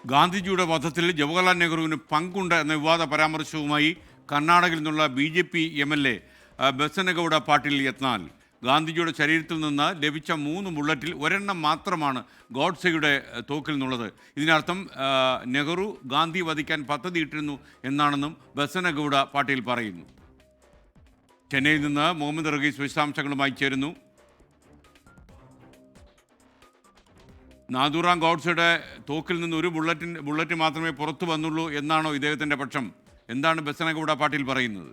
ഗാന്ധിജിയുടെ വധത്തിൽ ജവഹർലാൽ നെഹ്റുവിന് പങ്കുണ്ട് എന്ന വിവാദ പരാമർശവുമായി കർണാടകയിൽ നിന്നുള്ള BJP MLA ബസനഗൌഡ പാട്ടീൽ യത്നാൽ. ഗാന്ധിജിയുടെ ശരീരത്തിൽ നിന്ന് ലഭിച്ച 3 ബുള്ളറ്റിൽ ഒരെണ്ണം മാത്രമാണ് ഗോഡ്സെയുടെ തോക്കിൽ നിന്നുള്ളത്. ഇതിനർത്ഥം നെഹ്റു ഗാന്ധി വധിക്കാൻ പദ്ധതിയിട്ടിരുന്നു എന്നാണെന്നും ബസനഗൌഡ പാട്ടീൽ പറയുന്നു. ചെന്നൈയിൽ നിന്ന് മുഹമ്മദ് റഗീസ് വിശദാംശങ്ങളുമായി ചേരുന്നു. നാഥുറാം ഗോഡ്സെയുടെ തോക്കിൽ നിന്ന് ഒരു ബുള്ളറ്റ് മാത്രമേ പുറത്തു വന്നുള്ളൂ എന്നാണോ ഇദ്ദേഹത്തിൻ്റെ പക്ഷം? എന്താണ് ബസനഗൌഡ പാട്ടീൽ പറയുന്നത്?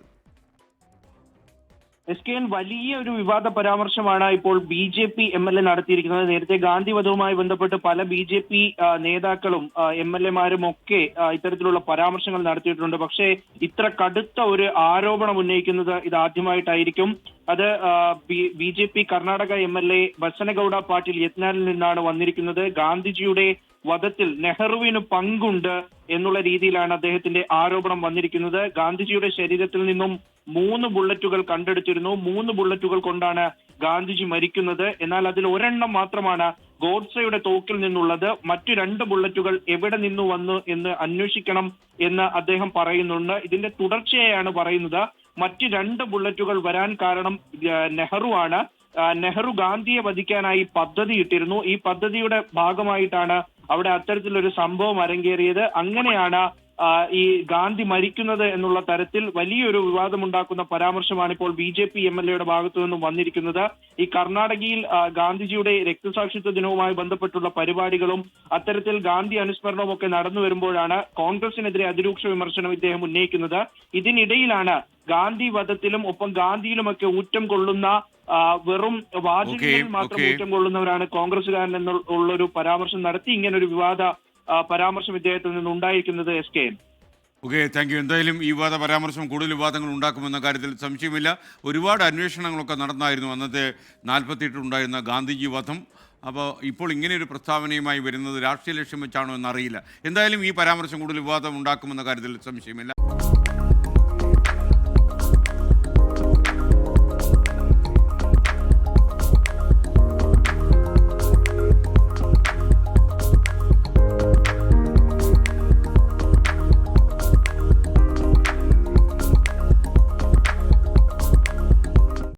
SKN വലിയ ഒരു വിവാദ പരാമർശമാണ് ഇപ്പോൾ BJP MLA നടത്തിയിരിക്കുന്നത്. നേരത്തെ ഗാന്ധി വധവുമായി ബന്ധപ്പെട്ട് പല BJP നേതാക്കളും MLA മാരും ഒക്കെ ഇത്തരത്തിലുള്ള പരാമർശങ്ങൾ നടത്തിയിട്ടുണ്ട്. പക്ഷേ ഇത്ര കടുത്ത ഒരു ആരോപണം ഉന്നയിക്കുന്നത് ഇതാദ്യമായിട്ടായിരിക്കും. അത് BJP കർണാടക MLA ബസനഗൌഡ പാട്ടീൽ യത്നാലിൽ നിന്നാണ് വന്നിരിക്കുന്നത്. ഗാന്ധിജിയുടെ വധത്തിൽ നെഹ്റുവിന് പങ്കുണ്ട് എന്നുള്ള രീതിയിലാണ് അദ്ദേഹത്തിന്റെ ആരോപണം വന്നിരിക്കുന്നത്. ഗാന്ധിജിയുടെ ശരീരത്തിൽ നിന്നും 3 ബുള്ളറ്റുകൾ കണ്ടെടുത്തിരുന്നു. 3 ബുള്ളറ്റുകൾ കൊണ്ടാണ് ഗാന്ധിജി മരിക്കുന്നത്. എന്നാൽ അതിൽ ഒരെണ്ണം മാത്രമാണ് ഗോഡ്സെയുടെ തോക്കിൽ നിന്നുള്ളത്. മറ്റു 2 ബുള്ളറ്റുകൾ എവിടെ നിന്നു വന്നു എന്ന് അന്വേഷിക്കണം എന്ന് അദ്ദേഹം പറയുന്നുണ്ട്. ഇതിന്റെ തുടർച്ചയായാണ് പറയുന്നത്. മറ്റ് 2 ബുള്ളറ്റുകൾ വരാൻ കാരണം നെഹ്റു ആണ്. നെഹ്റു ഗാന്ധിയെ വധിക്കാനായി പദ്ധതി ഇട്ടിരുന്നു. ഈ പദ്ധതിയുടെ ഭാഗമായിട്ടാണ് അവിടെ അത്തരത്തിലൊരു സംഭവം അരങ്ങേറിയത്. അങ്ങനെയാണ് ഈ ഗാന്ധി മരിക്കുന്നത് എന്നുള്ള തരത്തിൽ വലിയൊരു വിവാദമുണ്ടാക്കുന്ന പരാമർശമാണ് ഇപ്പോൾ BJP MLA ഭാഗത്തു നിന്നും വന്നിരിക്കുന്നത്. ഈ കർണാടകയിൽ ഗാന്ധിജിയുടെ രക്തസാക്ഷിത്വ ദിനവുമായി ബന്ധപ്പെട്ടുള്ള പരിപാടികളും അത്തരത്തിൽ ഗാന്ധി അനുസ്മരണവും ഒക്കെ നടന്നു വരുമ്പോഴാണ് കോൺഗ്രസിനെതിരെ അതിരൂക്ഷ വിമർശനം ഇദ്ദേഹം ഉന്നയിക്കുന്നത്. ഇതിനിടയിലാണ് ഗാന്ധി വധത്തിലും ഒപ്പം ഗാന്ധിയിലുമൊക്കെ ഊറ്റം കൊള്ളുന്ന വെറും വാചകങ്ങളിൽ മാത്രം ഊറ്റം കൊള്ളുന്നവരാണ് കോൺഗ്രസുകാരൻ എന്നുള്ളൊരു പരാമർശം നടത്തി ഇങ്ങനൊരു വിവാദ പരാമർശം ഇദ്ദേഹത്തിൽ നിന്ന് ഉണ്ടായിരിക്കുന്നത്. SKN. Thank you. എന്തായാലും ഈ വിവാദ പരാമർശം കൂടുതൽ വിവാദങ്ങൾ ഉണ്ടാക്കുമെന്ന കാര്യത്തിൽ സംശയമില്ല. ഒരുപാട് അന്വേഷണങ്ങളൊക്കെ നടന്നായിരുന്നു അന്നത്തെ 48 ഉണ്ടായിരുന്ന ഗാന്ധിജി വധം. അപ്പോൾ ഇപ്പോൾ ഇങ്ങനെയൊരു പ്രസ്താവനയുമായി വരുന്നത് രാഷ്ട്രീയ ലക്ഷ്യം വെച്ചാണോ എന്നറിയില്ല. എന്തായാലും ഈ പരാമർശം കൂടുതൽ വിവാദം ഉണ്ടാക്കുമെന്ന കാര്യത്തിൽ സംശയമില്ല.